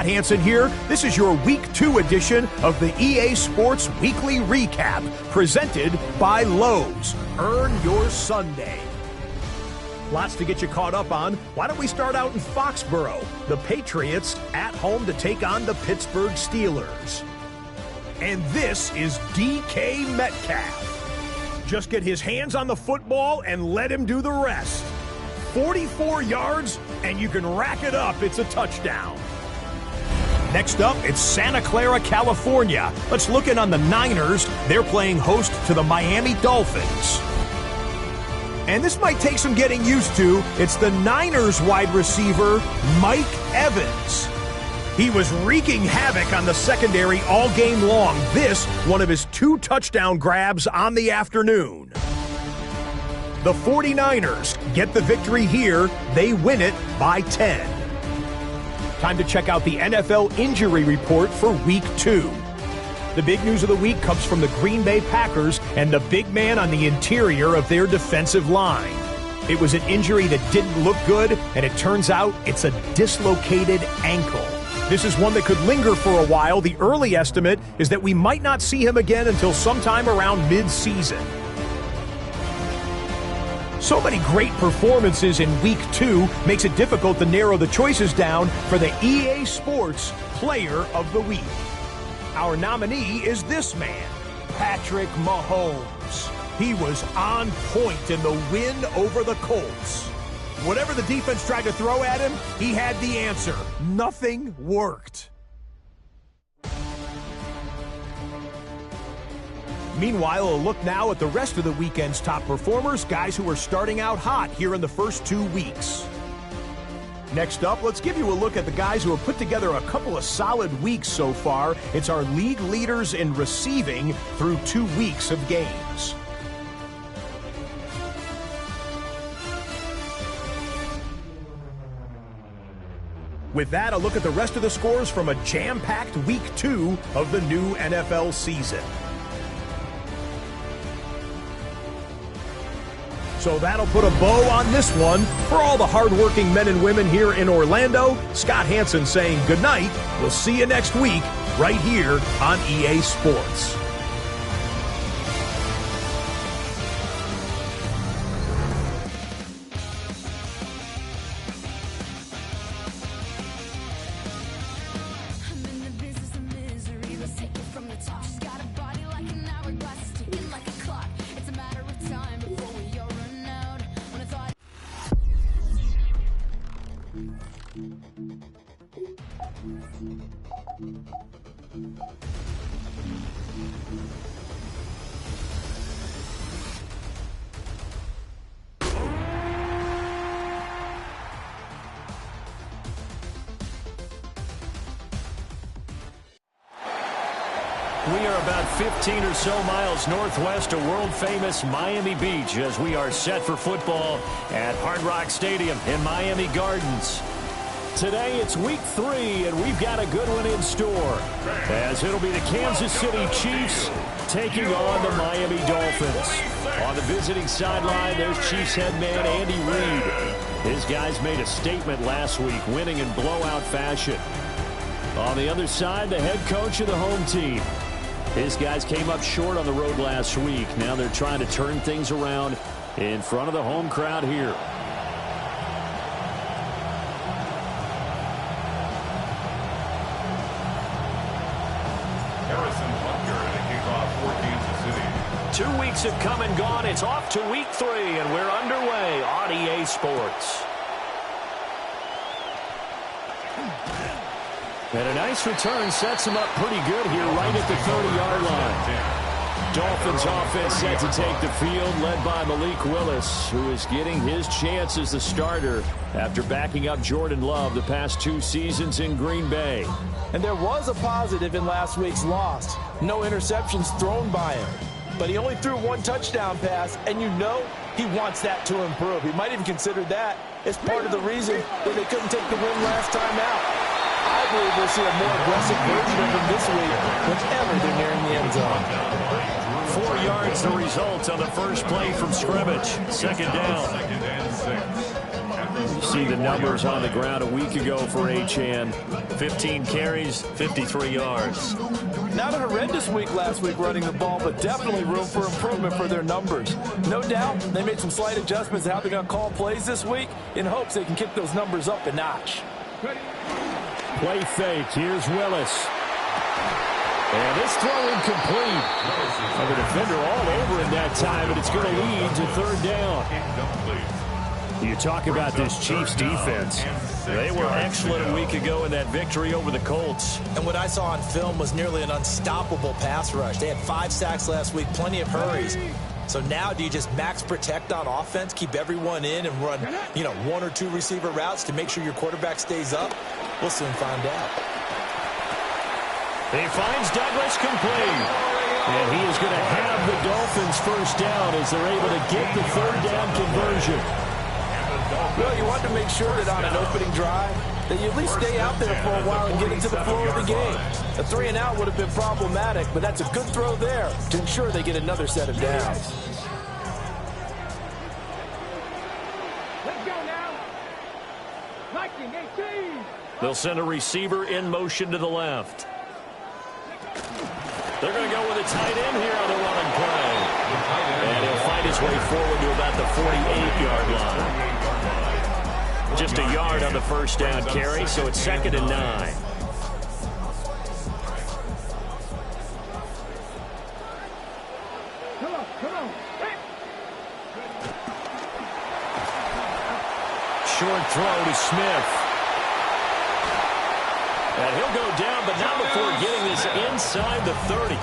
Hansen here. This is your Week 2 edition of the EA Sports Weekly Recap, presented by Lowe's. Earn your Sunday. Lots to get you caught up on. Why don't we start out in Foxborough? The Patriots at home to take on the Pittsburgh Steelers. And this is DK Metcalf. Just get his hands on the football and let him do the rest. 44 yards, and you can rack it up. It's a touchdown. Next up, it's Santa Clara, California. Let's look in on the Niners. They're playing host to the Miami Dolphins. And this might take some getting used to. It's the Niners wide receiver, Mike Evans. He was wreaking havoc on the secondary all game long. This, one of his 2 touchdown grabs on the afternoon. The 49ers get the victory here. They win it by 10. Time to check out the NFL injury report for Week 2. The big news of the week comes from the Green Bay Packers and the big man on the interior of their defensive line. It was an injury that didn't look good, and it turns out it's a dislocated ankle. This is one that could linger for a while. The early estimate is that we might not see him again until sometime around mid-season. So many great performances in Week 2 makes it difficult to narrow the choices down for the EA Sports Player of the Week. Our nominee is this man, Patrick Mahomes. He was on point in the win over the Colts. Whatever the defense tried to throw at him, he had the answer. Nothing worked. Meanwhile, a look now at the rest of the weekend's top performers, guys who are starting out hot here in the first 2 weeks. Next up, let's give you a look at the guys who have put together a couple of solid weeks so far. It's our league leaders in receiving through 2 weeks of games. With that, a look at the rest of the scores from a jam-packed Week 2 of the new NFL season. So that'll put a bow on this one. For all the hardworking men and women here in Orlando, Scott Hansen saying goodnight. We'll see you next week right here on EA Sports. We are about 15 or so miles northwest of world-famous Miami Beach as we are set for football at Hard Rock Stadium in Miami Gardens. Today it's Week 3, and we've got a good one in store, as it'll be the Kansas City Chiefs taking on the Miami Dolphins. On the visiting sideline, there's Chiefs head man Andy Reid. His guys made a statement last week, winning in blowout fashion. On the other side, the head coach of the home team. His guys came up short on the road last week. Now they're trying to turn things around in front of the home crowd here. Harrison Butker to kick off for Kansas City. 2 weeks have come and gone. It's off to Week 3, and we're underway on EA Sports. And a nice return sets him up pretty good here right at the 30-yard line. Dolphins offense set to take the field, led by Malik Willis, who is getting his chance as the starter after backing up Jordan Love the past 2 seasons in Green Bay. And there was a positive in last week's loss. No interceptions thrown by him. But he only threw 1 touchdown pass, and you know he wants that to improve. He might even consider that as part of the reason that they couldn't take the win last time out. I believe we'll see a more aggressive version of him this week whenever they're nearing the end zone. 4 yards the result on the first play from scrimmage. Second down. Second and 6. You see the numbers on the ground a week ago for Achane. 15 carries, 53 yards. Not a horrendous week last week running the ball, but definitely room for improvement for their numbers. No doubt they made some slight adjustments to how they're going to call plays this week in hopes they can kick those numbers up a notch. Play fake. Here's Willis. And this throw incomplete. And the defender all over it that time, and it's going to lead to third down. You talk about this Chiefs defense. They were excellent a week ago in that victory over the Colts. And what I saw on film was nearly an unstoppable pass rush. They had 5 sacks last week, plenty of hurries. So now do you just max protect on offense, keep everyone in and run, 1 or 2 receiver routes to make sure your quarterback stays up? We'll soon find out. He finds Douglas complete. And he is going to have the Dolphins first down as they're able to get the third down conversion. Well, you want to make sure that on an opening drive that you at least stay out there for a while and get into the flow of the game. A 3-and-out would have been problematic, but that's a good throw there to ensure they get another set of downs. Let's go now. 19-18. They'll send a receiver in motion to the left. They're going to go with a tight end here on the run and play. And he'll find his way forward to about the 48-yard line. Just a yard on the first down carry, so it's 2nd and 9. Come on. Short throw to Smith. And he'll go down, but not before getting this inside the 30.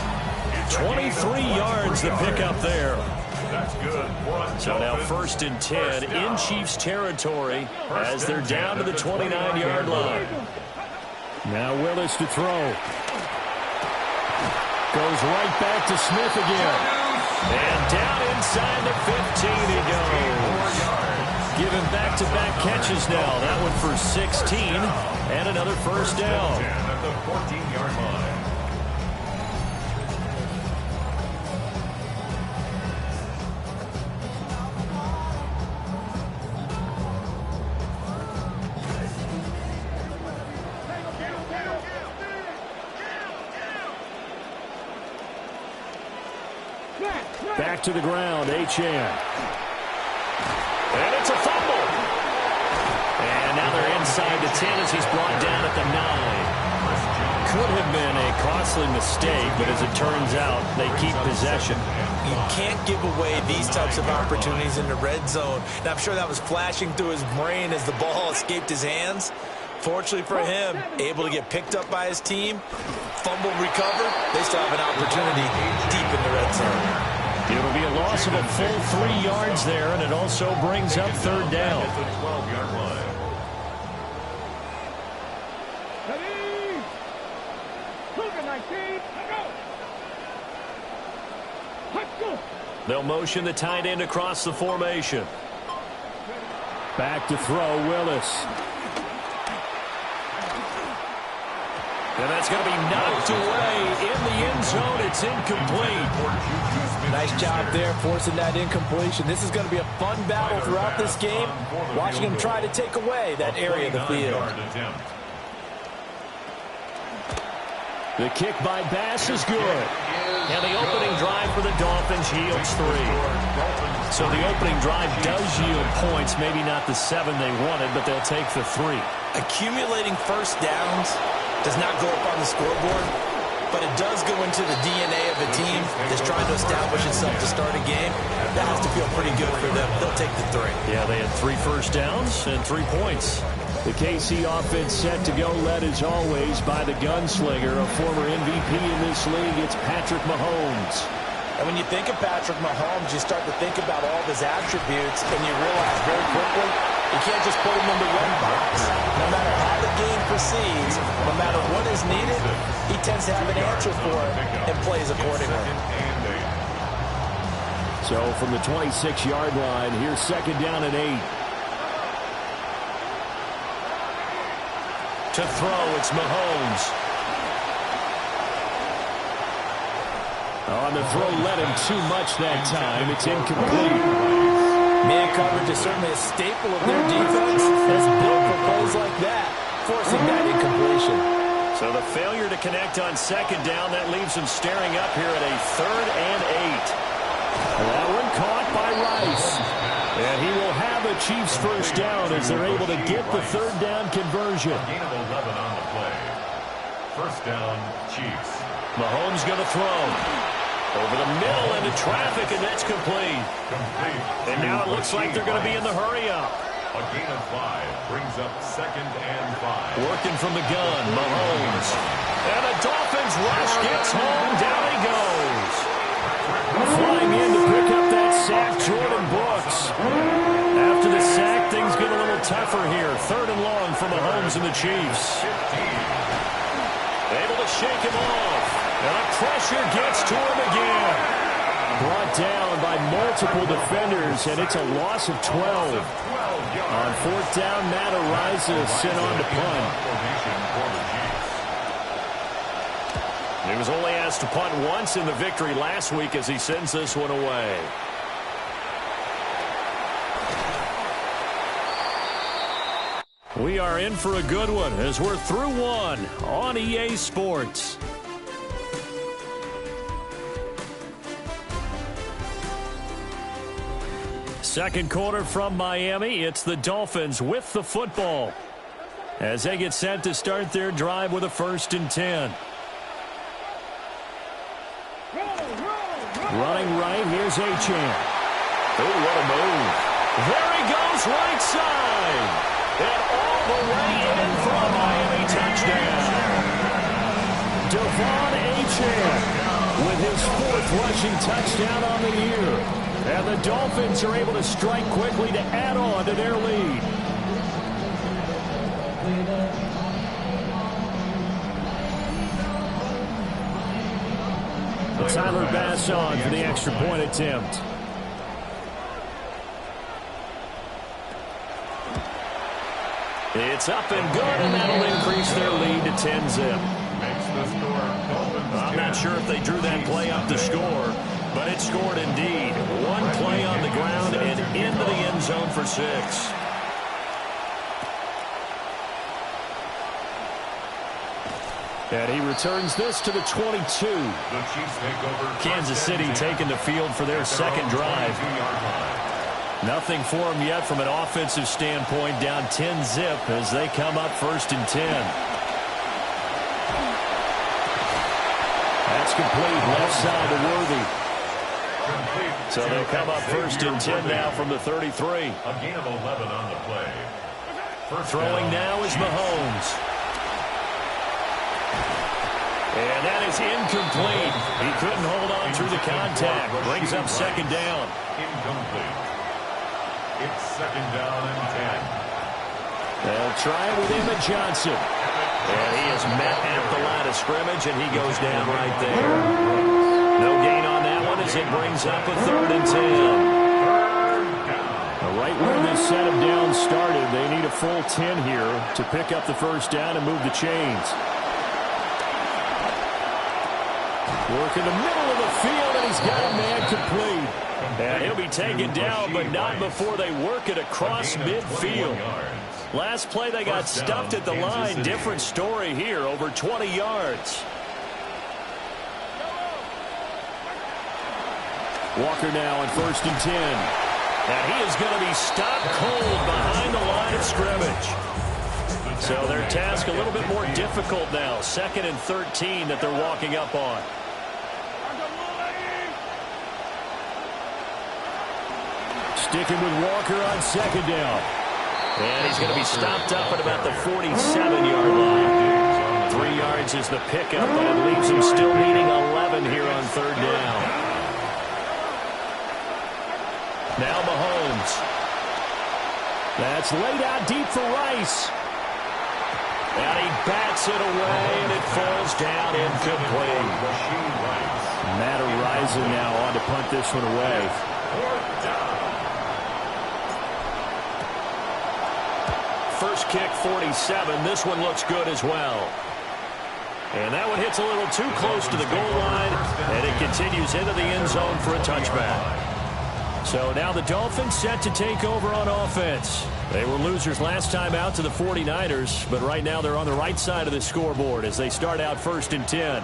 23 yards the pickup there. That's good. So now 1st and 10 in Chiefs territory as they're down to the 29-yard line. Now Willis to throw. Goes right back to Smith again. And down inside the 15 he goes. Given back-to-back catches now. That one for 16 and another first down. At the 14-yard line. Back to the ground, Achane. And it's a fumble. And now they're inside the 10 as he's brought down at the 9. Could have been a costly mistake, but as it turns out, they keep possession. You can't give away these types of opportunities in the red zone. And I'm sure that was flashing through his brain as the ball escaped his hands. Fortunately for him, able to get picked up by his team, fumble recovered. They still have an opportunity deep in the red zone. It'll be a loss of a full 3 yards there, and it also brings up third down. At the 12-yard line. Ready? Move it, 19. Let's go. They'll motion the tight end across the formation. Back to throw, Willis. And that's going to be knocked away in the end zone. It's incomplete. Nice job there forcing that incompletion. This is going to be a fun battle throughout this game, watching him try to take away that area of the field. The kick by Bass is good. And the opening drive for the Dolphins yields 3. So the opening drive does yield points, maybe not the 7 they wanted, but they'll take the 3. Accumulating first downs does not go up on the scoreboard, but it does go into the DNA of a team that's trying to establish itself to start a game. That has to feel pretty good for them. They'll take the 3. Yeah, they had 3 first downs and 3 points. The KC offense set to go, led as always by the gunslinger, a former MVP in this league. It's Patrick Mahomes. And when you think of Patrick Mahomes, you start to think about all of his attributes, and you realize very quickly you can't just put him into one box. No matter how the game proceeds, no matter what is needed, he tends to have an answer for it and plays accordingly. So from the 26-yard line, here's 2nd down and 8. To throw, it's Mahomes. On the throw, led him too much that time. It's incomplete. Man coverage is certainly a staple of their defense. It's built for plays like that, forcing that incompletion. So the failure to connect on second down, that leaves him staring up here at a 3rd and 8. That one caught by Rice. And he will have a Chiefs first down as they're able to get the 3rd down conversion. Gain of 11 on the play. First down, Chiefs. Mahomes going to throw. Over the middle into traffic, and that's complete. And now it looks like they're going to be in the hurry-up. A gain of 5 brings up 2nd and 5. Working from the gun, Mahomes. And the Dolphins rush gets home. Down he goes. Flying in to pick up that sack, Jordan Brooks. After the sack, things get a little tougher here. 3rd and long for Mahomes and the Chiefs. Able to shake him off. And the pressure gets to him again. Brought down by multiple defenders, and it's a loss of 12. On 4th down, Matt Ariza sent on to punt. He was only asked to punt once in the victory last week as he sends this one away. We are in for a good one as we're through one on EA Sports. Second quarter from Miami. It's the Dolphins with the football as they get set to start their drive with a 1st and 10. Running right, here's Achane. Oh, what a move. There he goes, right side. And all the way in for a Miami touchdown. Devon Achane with his 4th rushing touchdown on the year. And the Dolphins are able to strike quickly to add on to their lead. Tyler Bass on for the extra point attempt. It's up and good, and that'll increase their lead to 10-zip. I'm not sure if they drew that play up to score, but it scored indeed. One play on the ground and into the end zone for 6. And he returns this to the 22. Kansas City taking the field for their second drive. Nothing for them yet from an offensive standpoint, down 10-zip as they come up 1st and 10. That's complete, left side to Worthy. So they come up 1st and 10 now from the 33. A gain of 11 on the play. Throwing now is Mahomes. And that is incomplete. He couldn't hold on through the contact. Brings up 2nd down. Incomplete. It's 2nd down and 10. They'll try it with Emmett Johnson. And he is met at the line of scrimmage, and he goes down right there. No gain on that one as it brings up a 3rd and 10. Right where this set of downs started, they need a full 10 here to pick up the 1st down and move the chains. Work in the middle of the field, and he's got a man complete. And he'll be taken down, but not before they work it across midfield. Last play, they got stuffed at the line. Different story here, over 20 yards. Walker now on 1st and 10. And he is going to be stopped cold behind the line of scrimmage. So their task a little bit more difficult now. 2nd and 13 that they're walking up on. Sticking with Walker on 2nd down. And he's going to be stopped up at about the 47-yard line. 3 yards is the pickup, but it leaves him still needing 11 here on 3rd down. Now Mahomes. That's laid out deep for Rice. And he bats it away, and it falls down incomplete. Matt Ariza now on to punt this one away. First kick, 47. This one looks good as well. And that one hits a little too close to the goal line, and it continues into the end zone for a touchback. So now the Dolphins set to take over on offense. They were losers last time out to the 49ers, but right now they're on the right side of the scoreboard as they start out 1st and 10.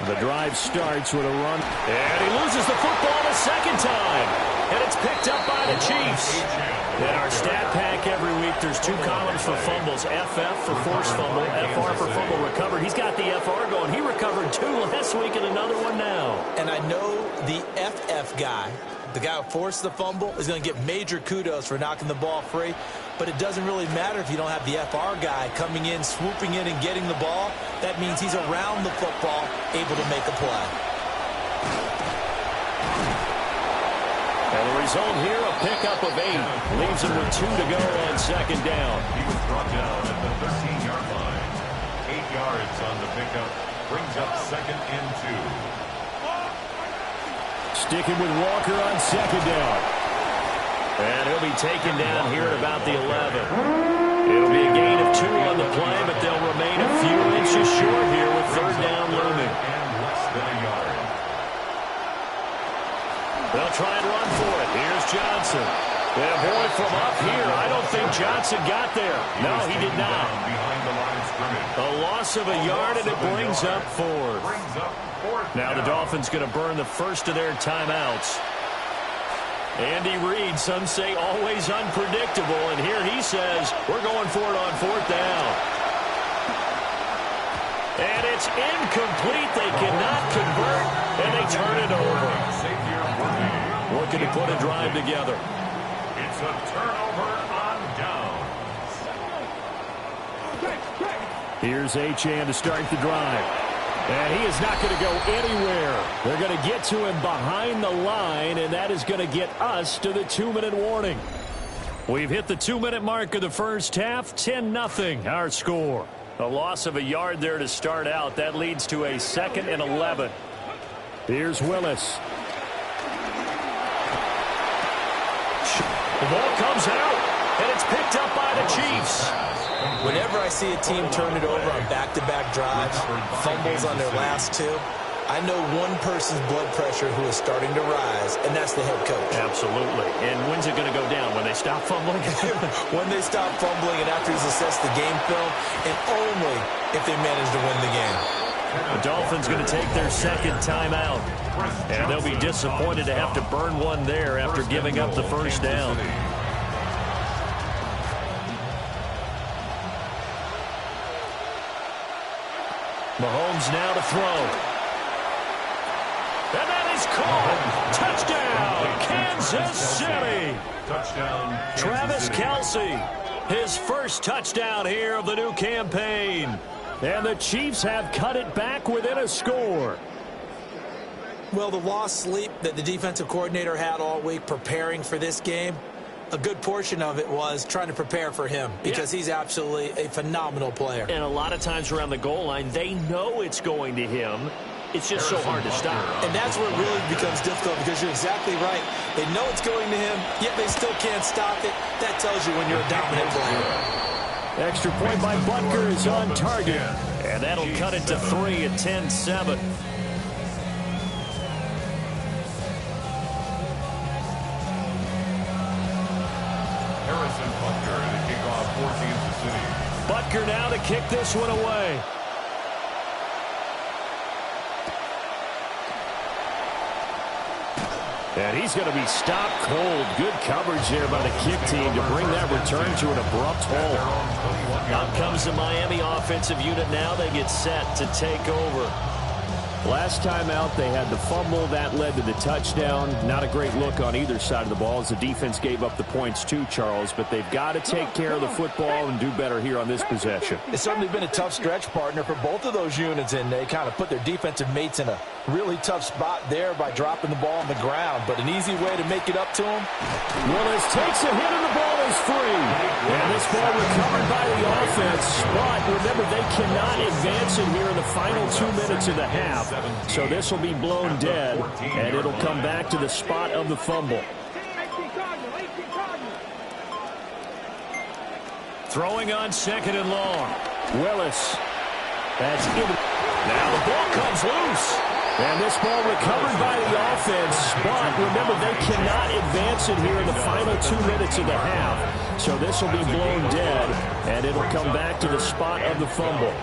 The drive starts with a run. And he loses the football the second time. And it's picked up by the Chiefs. In our stat pack every week, there's 2 columns for fumbles. FF for forced fumble, FR for fumble recovered. He's got the FR going. He recovered 2 last week and another one now. And I know the FF guy, the guy who forced the fumble, is going to get major kudos for knocking the ball free. But it doesn't really matter if you don't have the FR guy coming in, swooping in, and getting the ball. That means he's around the football, able to make a play. And the result here, a pickup of 8. Leaves him with 2 to go on second down. He was brought down at the 13-yard line. 8 yards on the pickup. Brings up 2nd and 2. Sticking with Walker on second down. And he'll be taken down here at about the 11. It'll be a gain of 2 on the play, but they'll remain a few inches short here with 3rd down looming. And less than a yard. They'll try and run for it. Here's Johnson. And boy, from up here, I don't think Johnson got there. No, he did not. Behind the line of scrimmage. A loss of a yard, and it brings up 4th. Now the Dolphins going to burn the first of their timeouts. Andy Reid, some say always unpredictable, and here he says, we're going for it on 4th down. And it's incomplete. They cannot convert, and they turn it over. Looking to put a drive together. It's a turnover on down. Here's Achane to start the drive. And he is not going to go anywhere. They're going to get to him behind the line, and that is going to get us to the 2-minute warning. We've hit the 2-minute mark of the first half. 10-0 our score. A loss of a yard there to start out. That leads to a 2nd and 11. Here's Willis. The ball comes out, and it's picked up by the Chiefs. Whenever I see a team turn it over on back-to-back drives, fumbles on their last 2, I know one person's blood pressure who is starting to rise, and that's the head coach. Absolutely. And when's it going to go down? When they stop fumbling? When they stop fumbling and after he's assessed the game film, and only if they manage to win the game. The Dolphins going to take their 2nd timeout. And they'll be disappointed to have to burn one there after giving up the first down. Mahomes now to throw. And that is caught. Touchdown, Kansas City. Touchdown, Travis Kelce, his first touchdown here of the new campaign. And the Chiefs have cut it back within a score. Well, the lost sleep that the defensive coordinator had all week preparing for this game, a good portion of it was trying to prepare for him because he's absolutely a phenomenal player. And a lot of times around the goal line, they know it's going to him. It's just so hard to stop. And that's where it really becomes difficult because you're exactly right. They know it's going to him, yet they still can't stop it. That tells you when you're a dominant player. Extra point by Butker is on target. And that'll cut it to 3 at 10-7. Butker now to kick this one away. And he's going to be stopped cold. Good coverage there by the kick team to bring that return to an abrupt halt. Out comes the Miami offensive unit now. They get set to take over. Last time out, they had the fumble. That led to the touchdown. Not a great look on either side of the ball as the defense gave up the points too, Charles. But they've got to take care of the football and do better here on this possession. It's certainly been a tough stretch, partner, for both of those units, and they kind of put their defensive mates in a really tough spot there by dropping the ball on the ground. But an easy way to make it up to them. Willis takes a hit and the ball is free. And this ball recovered by the offense. But remember, they cannot advance it here in the final 2 minutes of the half. So this will be blown dead, and it'll come back to the spot of the fumble. Throwing on 2nd and long. Willis. That's it. Now the ball comes loose. And this ball recovered by the offense, but remember, they cannot advance it here in the final 2 minutes of the half. So this will be blown dead, and it'll come back to the spot of the fumble.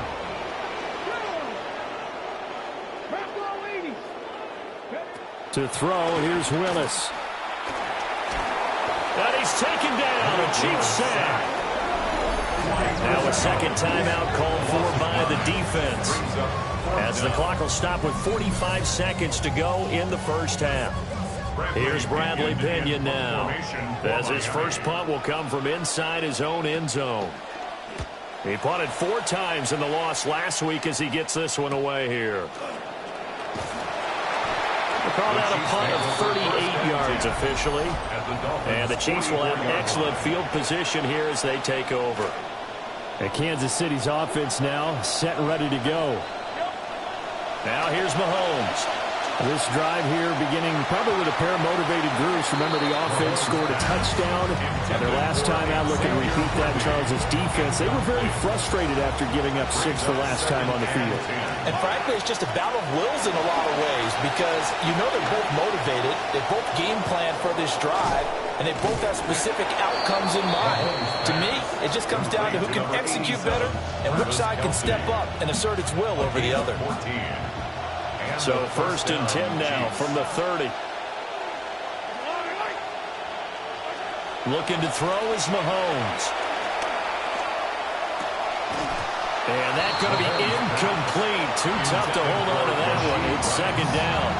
To throw, here's Willis. And he's taken down, a Chiefs sack. Now a second timeout called for by the defense, as the clock will stop with 45 seconds to go in the first half. Here's Bradley Pinion now, as his first punt will come from inside his own end zone. He punted 4 times in the loss last week as he gets this one away here. We'll call that a punt of 38 yards officially. And the Chiefs will have excellent field position here as they take over. And Kansas City's offense now set and ready to go. Now here's Mahomes. This drive here beginning probably with a pair of motivated groups. Remember, the offense scored a touchdown. And their last time out, look and repeat that, Charles' defense. They were very frustrated after giving up 6 the last time on the field. And frankly, it's just a battle of wills in a lot of ways because you know they're both motivated. They both game plan for this drive, and they both have specific outcomes in mind. To me, it just comes down to who can execute better and which side can step up and assert its will over the other. So 1st and 10 now from the 30. Looking to throw is Mahomes. And that's going to be incomplete. Too tough to hold on to that one. It's second down.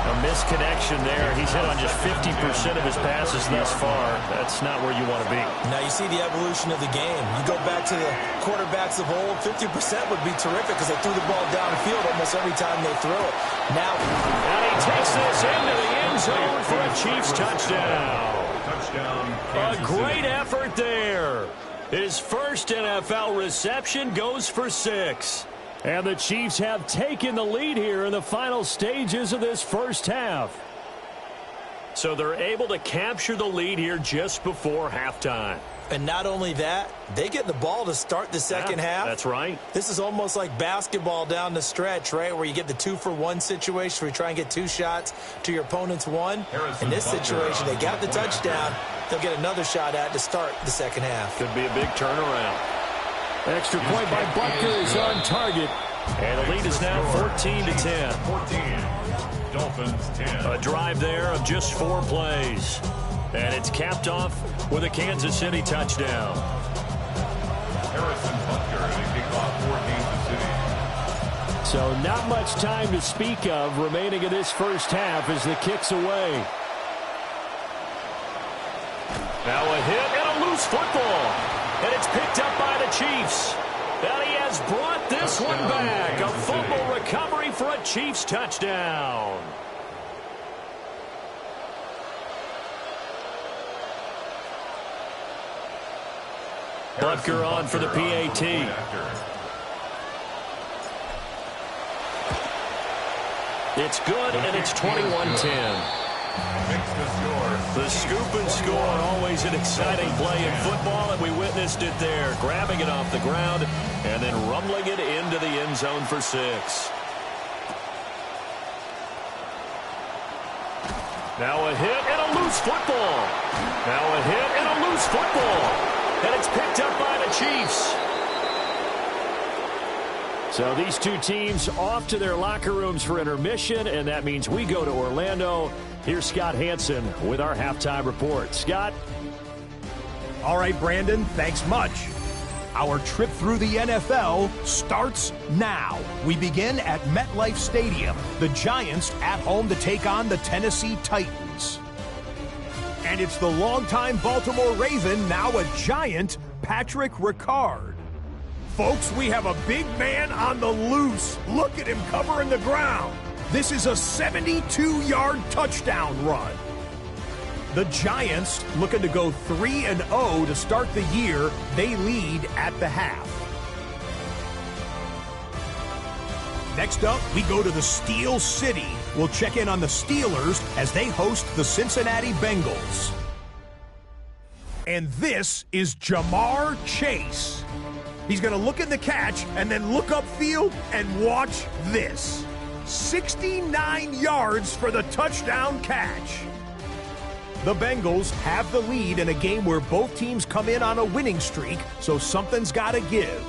A misconnection there. He's hit on just 50% of his passes thus far. That's not where you want to be. Now you see the evolution of the game. You go back to the quarterbacks of old, 50% would be terrific because they threw the ball down the field almost every time they threw it. Now, and he takes this into the end zone for a Chiefs touchdown. A great effort there. His first NFL reception goes for 6. And the Chiefs have taken the lead here in the final stages of this first half. So they're able to capture the lead here just before halftime. And not only that, they get the ball to start the second half. That's right. This is almost like basketball down the stretch, right, where you get the 2-for-1 situation where you try and get 2 shots to your opponent's 1. In this situation, they got the touchdown. They'll get another shot at to start the second half. Could be a big turnaround. Extra point by Butker is on target. And the lead is now 14-10. 14. Dolphins 10. A drive there of just 4 plays. And it's capped off with a Kansas City touchdown. Harrison Butker to kick off for Kansas City. So not much time to speak of remaining in this first half as the kick's away. Now a hit and a loose football. And it's picked up by the Chiefs. And he has brought this one back. A fumble recovery for a Chiefs touchdown. Butker on for the PAT. It's good, and it's 21-10. The scoop and score, always an exciting play in football, and we witnessed it there, grabbing it off the ground and then rumbling it into the end zone for 6. Now a hit and a loose football. Now a hit and a loose football. And it's picked up by the Chiefs. So these two teams off to their locker rooms for intermission, and that means we go to Orlando. Here's Scott Hansen with our halftime report. Scott? All right, Brandon, thanks much. Our trip through the NFL starts now. We begin at MetLife Stadium. The Giants at home to take on the Tennessee Titans. And it's the longtime Baltimore Raven, now a Giant, Patrick Ricard. Folks, we have a big man on the loose. Look at him covering the ground. This is a 72-yard touchdown run. The Giants looking to go 3-0 to start the year. They lead at the half. Next up, we go to the Steel City. We'll check in on the Steelers as they host the Cincinnati Bengals. And this is Jamar Chase. He's going to look at the catch and then look upfield and watch this. 69 yards for the touchdown catch. The Bengals have the lead in a game where both teams come in on a winning streak, so something's got to give.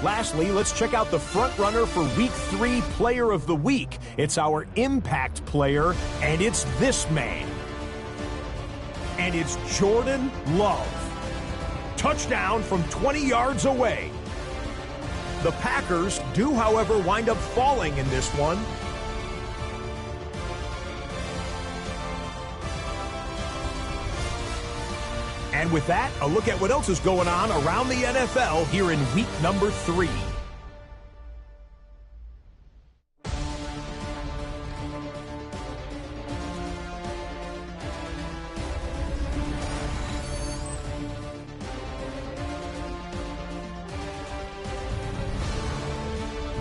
Lastly, let's check out the front runner for Week 3 Player of the Week. It's our impact player, and it's this man. And it's Jordan Love. Touchdown from 20 yards away. The Packers do, however, wind up falling in this one. And with that, a look at what else is going on around the NFL here in week number 3.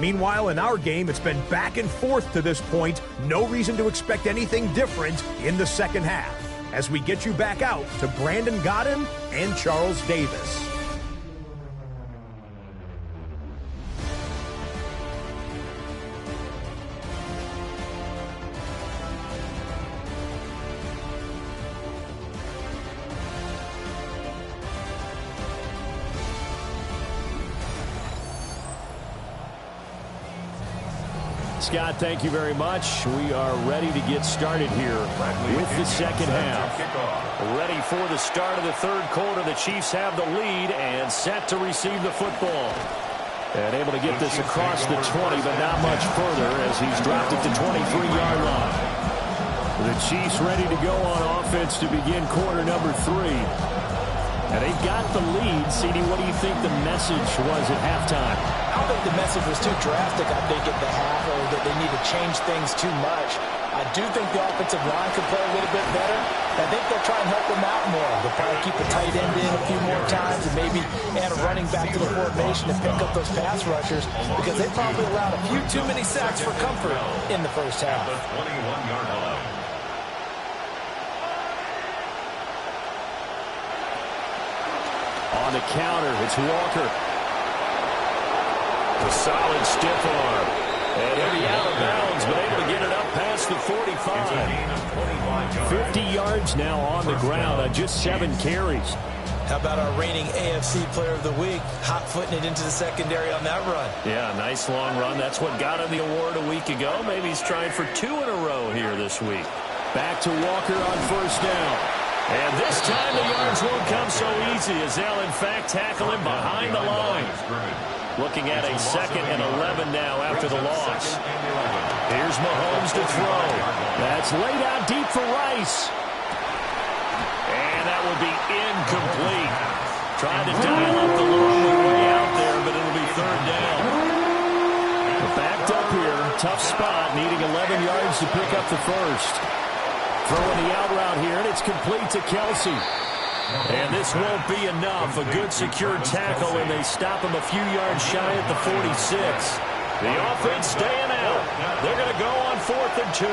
Meanwhile, in our game, it's been back and forth to this point. No reason to expect anything different in the second half, as we get you back out to Brandon Godden and Charles Davis. Scott, thank you very much. We are ready to get started here with the second half. Ready for the start of the third quarter. The Chiefs have the lead and set to receive the football. And able to get this across the 20, but not much further as he's dropped it to 23-yard line. The Chiefs ready to go on offense to begin quarter number 3. And they've got the lead. CD, what do you think the message was at halftime? I don't think the message was too drastic, I think, at the half, or that they need to change things too much. I do think the offensive line could play a little bit better. I think they'll try and help them out more. They'll probably keep a tight end in a few more times and maybe add a running back to the formation to pick up those pass rushers, because they probably allowed a few too many sacks for comfort in the first half. The 21-yard line. On the counter, it's Walker. A solid stiff arm. And he'll be out of bounds, but able to get it up past the 45. 50 yards now on the ground on just 7 carries. How about our reigning AFC Player of the Week, hot-footing it into the secondary on that run? Yeah, nice long run. That's what got him the award a week ago. Maybe he's trying for 2 in a row here this week. Back to Walker on first down. And this time the yards won't come so easy, as they'll in fact tackle him behind the line. Looking at a 2nd and 11 now after the loss. Here's Mahomes to throw. That's laid out deep for Rice. And that will be incomplete. Trying to dial up the long way out there, but it'll be 3rd down. Backed up here, tough spot, needing 11 yards to pick up the first. Throwing the out route here, and it's complete to Kelsey. And this won't be enough. A good secured tackle, and they stop him a few yards shy at the 46. The offense staying out. They're going to go on 4th and 2.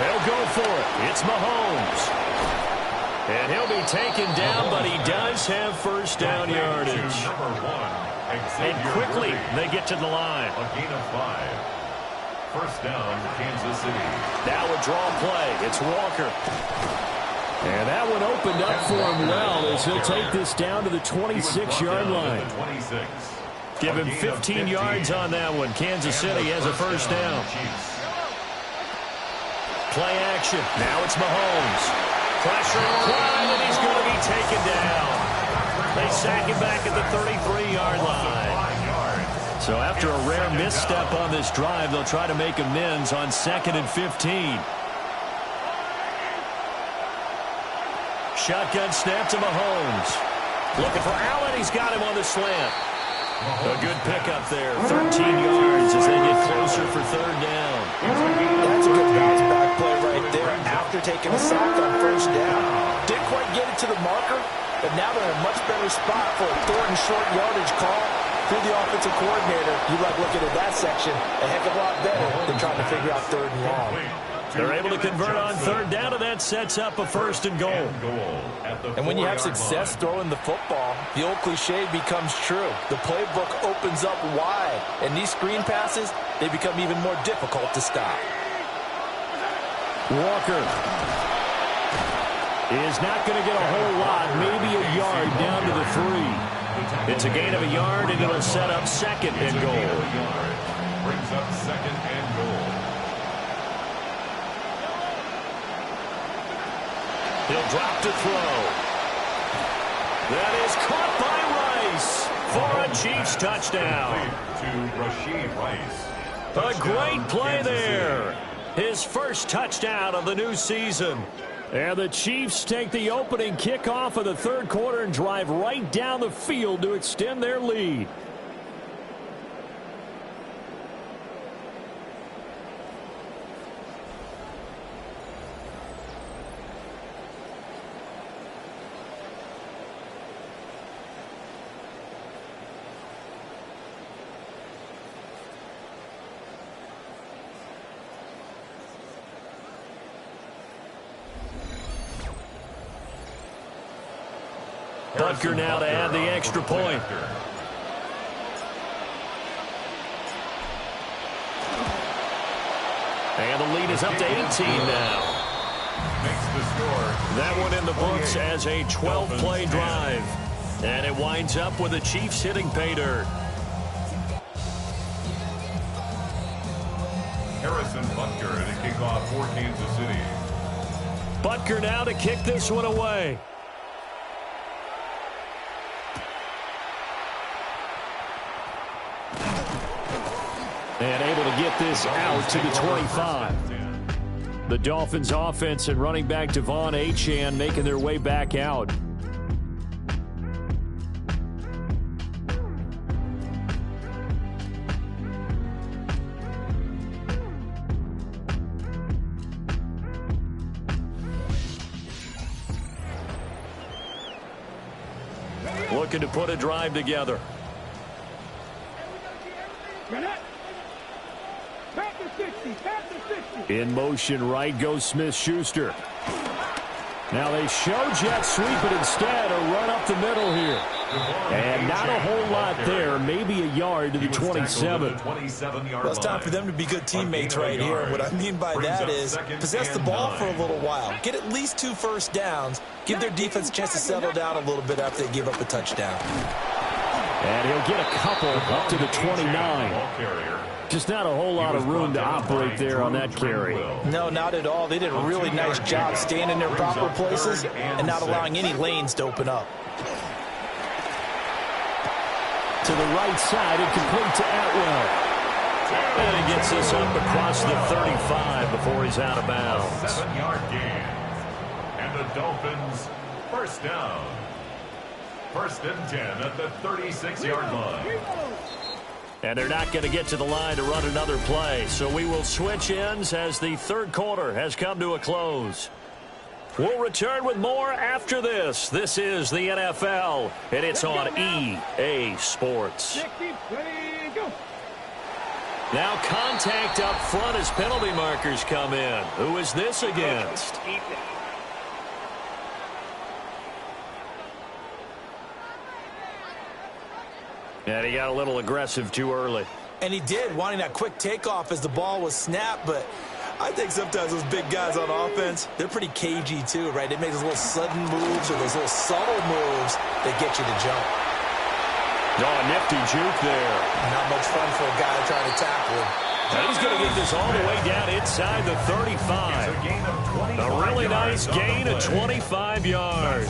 They'll go for it. It's Mahomes. And he'll be taken down, but he does have first down yardage. And quickly, they get to the line. A gain of 5. First down, Kansas City. Now a draw play. It's Walker. And that one opened up for him well, as he'll take this down to the 26-yard line. Give him 15 yards on that one. Kansas City has a first down. Play action. Now it's Mahomes. Pressure applied, and he's going to be taken down. They sack him back at the 33-yard line. So after a rare misstep on this drive, they'll try to make amends on 2nd and 15. Shotgun snap to Mahomes. Looking for Allen. He's got him on the slant. A good pickup there. 13 yards as they get closer for 3rd down. That's a good bounce back play right there after taking a sack on first down. Didn't quite get it to the marker, but now they're in a much better spot for a 3rd and short yardage call. Through the offensive coordinator, you like looking at that section a heck of a lot better than trying to figure out 3rd and long. They're able to convert on third down, and that sets up a first and goal. And when you have success throwing the football, the old cliche becomes true. The playbook opens up wide, and these screen passes, they become even more difficult to stop. Walker is not going to get a whole lot, maybe a yard down to the 3. It's a gain of a yard, and it'll set up second and goal. Brings up second and goal. He'll drop to throw. That is caught by Rice for a Chiefs touchdown. To Rashid Rice. A great play there. His first touchdown of the new season. And the Chiefs take the opening kickoff of the third quarter and drive right down the field to extend their lead. Butker now to add the extra point. And the lead is up to 18 now. Makes the score. That one in the books as a 12-play drive. And it winds up with the Chiefs hitting pay dirt. Harrison Butker to kick off for Kansas City. Butker now to kick this one away. And able to get this out to the 25. The Dolphins offense and running back Devon Achane making their way back out. Looking to put a drive together. In motion, right goes Smith-Schuster. Now they show jet sweep it instead, a run up the middle here. And not a whole lot there, maybe a yard to the 27. Well, it's time for them to be good teammates right here. What I mean by that is possess the ball for a little while. Get at least 2 first downs. Give their defense a chance to settle down a little bit after they give up a touchdown. And he'll get a couple up to the 29. Just not a whole lot of room to operate there on that carry. No, not at all. They did a really nice job staying in their proper places and not allowing any lanes to open up. To the right side and complete to Atwell. And he gets this up across the 35 before he's out of bounds. 7-yard gain. And the Dolphins first down. First and 10 at the 36-yard line. And they're not going to get to the line to run another play. So we will switch ends as the third quarter has come to a close. We'll return with more after this. This is the NFL, and it's on EA Sports. Now contact up front as penalty markers come in. Who is this against? And he got a little aggressive too early. And he did, wanting that quick takeoff as the ball was snapped. But I think sometimes those big guys on offense, they're pretty cagey too, right? They make those little sudden moves or those little subtle moves that get you to jump. Oh, a nifty juke there. Not much fun for a guy trying to tackle him. And he's going to get this all the way down inside the 35. A really nice gain of 25 yards.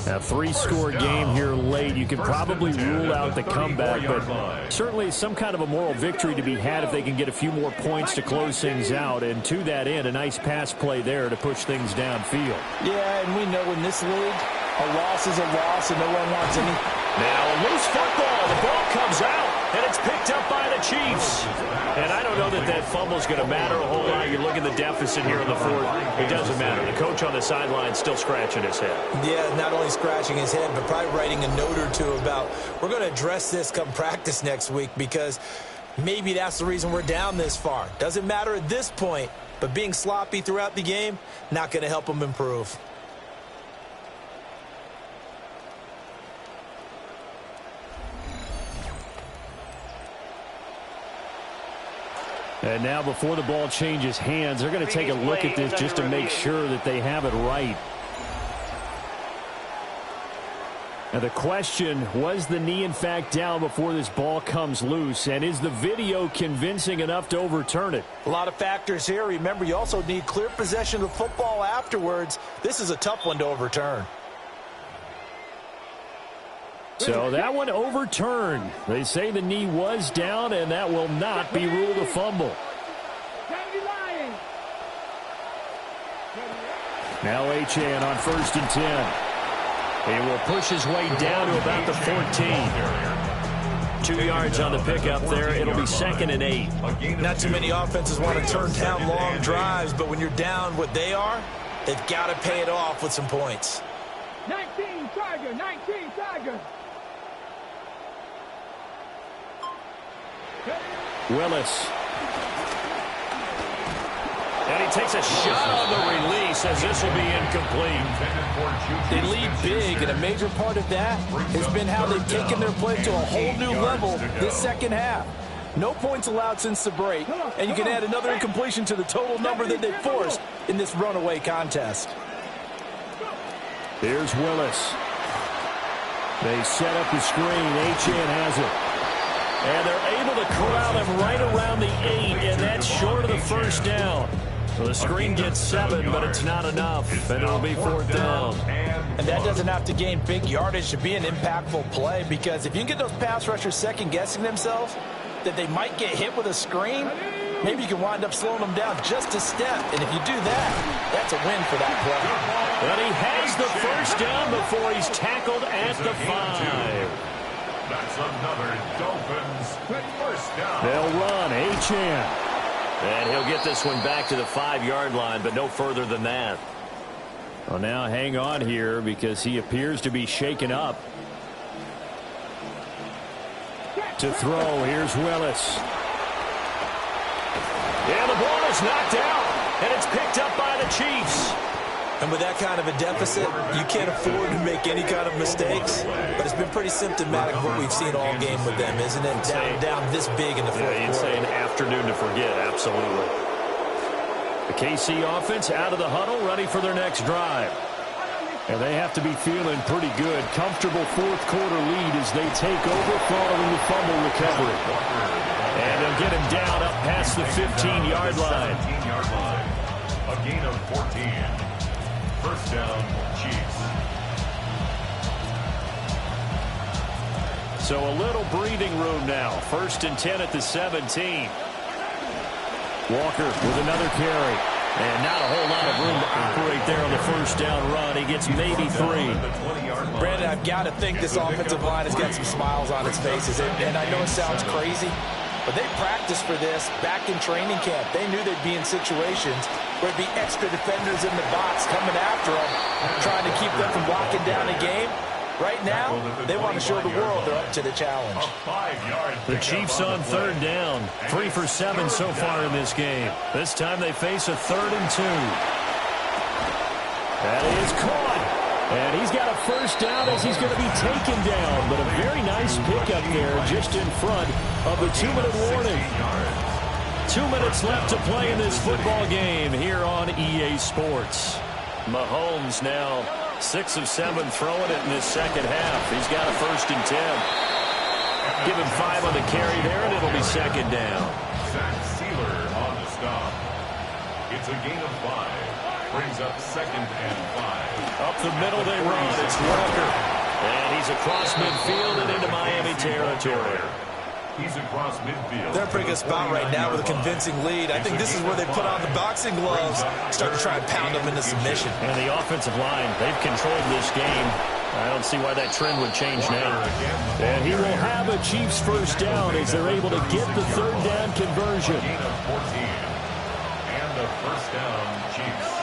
A 3-score game here late. You can probably rule out the comeback, but certainly some kind of a moral victory to be had if they can get a few more points to close things out. And to that end, a nice pass play there to push things downfield. Yeah, and we know in this league, a loss is a loss, and no one wants any. Now a loose football. The ball comes out, and it's picked up by the Chiefs. And I don't know that that fumble is going to matter a whole lot. You look at the deficit here in the fourth. It doesn't matter. The coach on the sideline still scratching his head. Yeah, not only scratching his head, but probably writing a note or two about we're going to address this come practice next week because maybe that's the reason we're down this far. Doesn't matter at this point. But being sloppy throughout the game, not going to help them improve. And now before the ball changes hands, they're going to take a look at this just to make sure that they have it right. Now the question, was the knee in fact down before this ball comes loose? And is the video convincing enough to overturn it? A lot of factors here. Remember, you also need clear possession of football afterwards. This is a tough one to overturn. So that one overturned. They say the knee was down, and that will not be ruled a fumble. Now Achane on 1st and 10. He will push his way down to about the 14. 2 yards on the pickup there. It'll be 2nd and 8. Not too many offenses want to turn down long drives, but when you're down what they are, they've got to pay it off with some points. 19 Tiger, 19 Tiger. Willis. And he takes a shot on the release as this will be incomplete. They lead big, and a major part of that has been how they've taken their play to a whole new level this second half. No points allowed since the break, and you can add another incompletion to the total number that they've forced in this runaway contest. Here's Willis. They set up the screen. Achane has it. And they're able to corral him right around the 8, and that's short of the first down. So the screen gets 7, but it's not enough, and it'll be 4th down. And that doesn't have to gain big yardage to be an impactful play, because if you can get those pass rushers second-guessing themselves that they might get hit with a screen, maybe you can wind up slowing them down just a step. And if you do that, that's a win for that play. But he has the first down before he's tackled at the 5. That's another Dolphins first down. They'll run. Achane. And he'll get this one back to the 5-yard line, but no further than that. Well, now hang on here because he appears to be shaken up. To throw, here's Willis. And the ball is knocked out, and it's picked up by the Chiefs. And with that kind of a deficit, you can't afford to make any kind of mistakes. But it's been pretty symptomatic of what we've seen all game with them, isn't it? Down this big in the fourth quarter. You'd say an afternoon to forget, absolutely. The KC offense out of the huddle, ready for their next drive. And they have to be feeling pretty good. Comfortable fourth quarter lead as they take over following the fumble recovery. And they'll get him down up past the 15-yard line. A gain of 14. First down, Chiefs. So a little breathing room now. 1st and 10 at the 17. Walker with another carry. And not a whole lot of room to operate there on the first down run. He gets maybe 3. Brandon, I've got to think this offensive line has got some smiles on its faces. And I know it sounds crazy, but they practiced for this back in training camp. They knew they'd be in situations where it'd be extra defenders in the box coming after them, trying to keep them from locking down a game. Right now, they want to show the world they're up to the challenge. The Chiefs on 3rd down. 3 for 7 so far in this game. This time they face a 3rd and 2. That is caught. And he's got a first down as he's going to be taken down. But a very nice pickup there just in front of the 2-minute warning. 2 minutes left to play in this football game here on EA Sports. Mahomes now 6 of 7 throwing it in this second half. He's got a 1st and 10. Give him 5 on the carry there, and it'll be 2nd down. Zach Sealer on the stop. It's a gain of 5. Brings up 2nd and 5. Up the middle they run. It's Walker. And he's across midfield and into Miami territory. He's across midfield. They're in a pretty good spot right now with a convincing lead. I think this is where they put on the boxing gloves, start to try and pound them into submission. And the offensive line, they've controlled this game. I don't see why that trend would change now. And he will have a Chiefs first down as they're able to get the 3rd down conversion. Gain of 14. And the first down, Chiefs.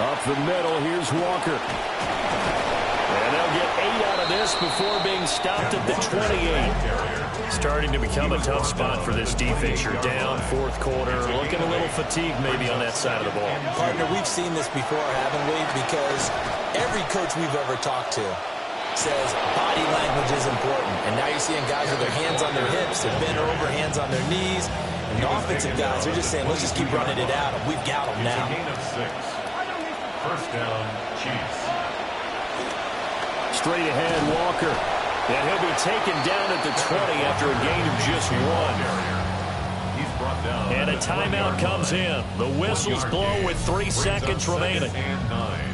Up the middle, here's Walker. And they'll get 8 out of this before being stopped at the 28. Starting to become a tough spot for this defense. You're down fourth quarter, looking a little fatigued maybe on that side of the ball. Partner, we've seen this before, haven't we? Because every coach we've ever talked to says body language is important. And now you're seeing guys with their hands on their hips, they're bent over, hands on their knees. And the offensive guys are just saying, let's just keep running it out. We've got them now. Gain of 6. First down, Chiefs. Straight ahead, Walker. And he'll be taken down at the 20 after a gain of just 1. He's brought down. And a timeout comes in. The whistles blow with 3 seconds remaining. And 9.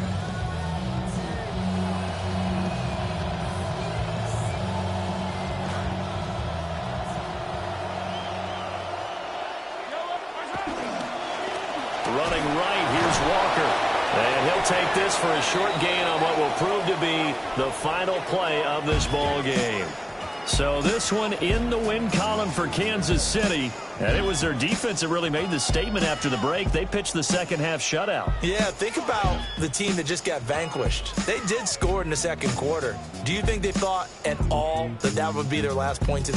Running right, here's Walker. And he'll take this for a short gain on what will prove to be the final play of this ball game. So this one in the win column for Kansas City. And it was their defense that really made the statement after the break. They pitched the second half shutout. Yeah, think about the team that just got vanquished. They did score in the second quarter. Do you think they thought at all that that would be their last points of the game?